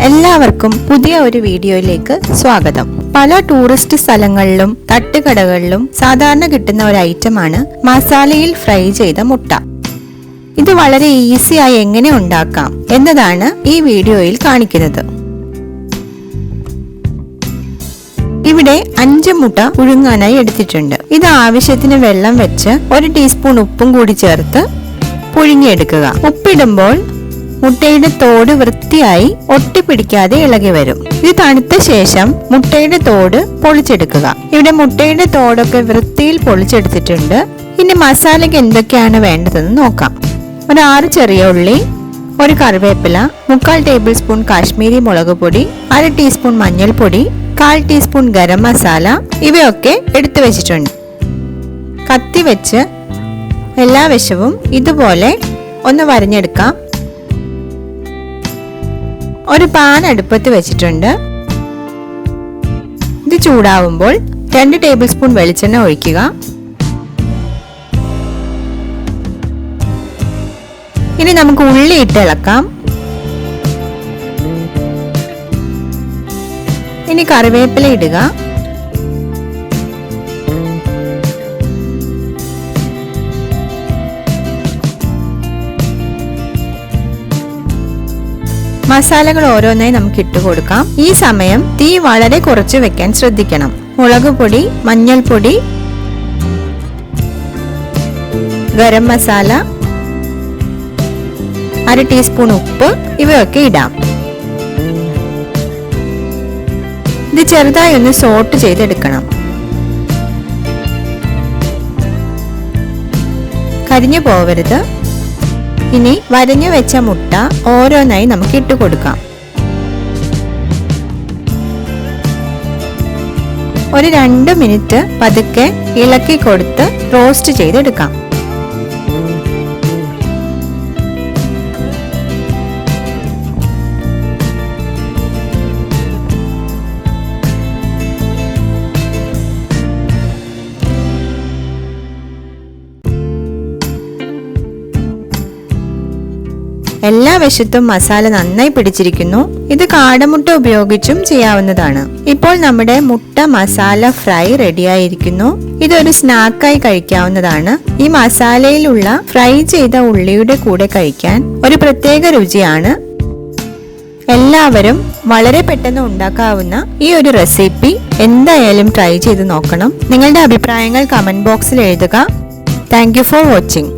എല്ലാവർക്കും പുതിയ ഒരു വീഡിയോയിലേക്ക് സ്വാഗതം. പല ടൂറിസ്റ്റ് സ്ഥലങ്ങളിലും തട്ടുകടകളിലും സാധാരണ കിട്ടുന്ന ഒരു ഐറ്റമാണ് മസാലയിൽ ഫ്രൈ ചെയ്ത മുട്ട. ഇത് വളരെ ഈസിയായി എങ്ങനെ ഉണ്ടാക്കാം എന്നതാണ് ഈ വീഡിയോയിൽ കാണിക്കുന്നത്. ഇവിടെ 5 മുട്ട പുഴുങ്ങാനായി എടുത്തിട്ടുണ്ട്. ഇത് ആവശ്യത്തിന് വെള്ളം വെച്ച് 1 ടീസ്പൂൺ ഉപ്പും കൂടി ചേർത്ത് പുഴുങ്ങിയെടുക്കുക. ഉപ്പിടുമ്പോൾ മുട്ടയുടെ തോട് വൃത്തിയായി ഒട്ടിപ്പിടിക്കാതെ ഇളകി വരും. ഇത് തണുത്ത ശേഷം മുട്ടയുടെ തോട് പൊളിച്ചെടുക്കുക. ഇവിടെ മുട്ടയുടെ തോടൊക്കെ വൃത്തിയിൽ പൊളിച്ചെടുത്തിട്ടുണ്ട്. ഇനി മസാലയ്ക്ക് എന്തൊക്കെയാണ് വേണ്ടതെന്ന് നോക്കാം. 6 ചെറിയ ഉള്ളി, 1 കറിവേപ്പില, 3/4 ടേബിൾ സ്പൂൺ കാശ്മീരി മുളക് പൊടി, 1/2 ടീസ്പൂൺ മഞ്ഞൾപ്പൊടി, 1/4 ടീസ്പൂൺ ഗരം മസാല ഇവയൊക്കെ എടുത്തു വെച്ചിട്ടുണ്ട്. കത്തി വെച്ച് എല്ലാ വശവും ഇതുപോലെ ഒന്ന് വരഞ്ഞെടുക്കാം. ഒരു പാൻ അടുപ്പത്ത് വെച്ചിട്ടുണ്ട്. ഇത് ചൂടാവുമ്പോൾ 2 ടേബിൾ സ്പൂൺ വെളിച്ചെണ്ണ ഒഴിക്കുക. ഇനി നമുക്ക് ഉള്ളി ഇട്ട് ഇളക്കാം. ഇനി കറിവേപ്പില ഇടുക. മസാലകൾ ഓരോന്നായി നമുക്ക് ഇട്ട് കൊടുക്കാം. ഈ സമയം തീ വളരെ കുറച്ച് വെക്കാൻ ശ്രദ്ധിക്കണം. മുളക് പൊടി, മഞ്ഞൾപ്പൊടി, ഗരം മസാല, 1/2 ടീസ്പൂൺ ഉപ്പ് ഇവയൊക്കെ ഇടാം. ഇത് ചെറുതായി ഒന്ന് സോട്ട് ചെയ്തെടുക്കണം. കരിഞ്ഞു പോവരുത്. ഇനി വരഞ്ഞു വെച്ച മുട്ട ഓരോന്നായി നമുക്ക് ഇട്ട് കൊടുക്കാം. ഒരു 2 മിനിറ്റ് പതുക്കെ ഇളക്കി കൊടുത്ത് റോസ്റ്റ് ചെയ്തെടുക്കാം. എല്ലാ വശത്തും മസാല നന്നായി പിടിച്ചിരിക്കുന്നു. ഇത് കാടമുട്ട ഉപയോഗിച്ചും ചെയ്യാവുന്നതാണ്. ഇപ്പോൾ നമ്മുടെ മുട്ട മസാല ഫ്രൈ റെഡിയായിരിക്കുന്നു. ഇതൊരു സ്നാക്കായി കഴിക്കാവുന്നതാണ്. ഈ മസാലയിലുള്ള ഫ്രൈ ചെയ്ത ഉള്ളിയുടെ കൂടെ കഴിക്കാൻ ഒരു പ്രത്യേക രുചിയാണ്. എല്ലാവരും വളരെ പെട്ടെന്ന് ഉണ്ടാക്കാവുന്ന ഈ ഒരു റെസിപ്പി എന്തായാലും ട്രൈ ചെയ്ത് നോക്കണം. നിങ്ങളുടെ അഭിപ്രായങ്ങൾ കമന്റ് ബോക്സിൽ എഴുതുക. Thank you for watching.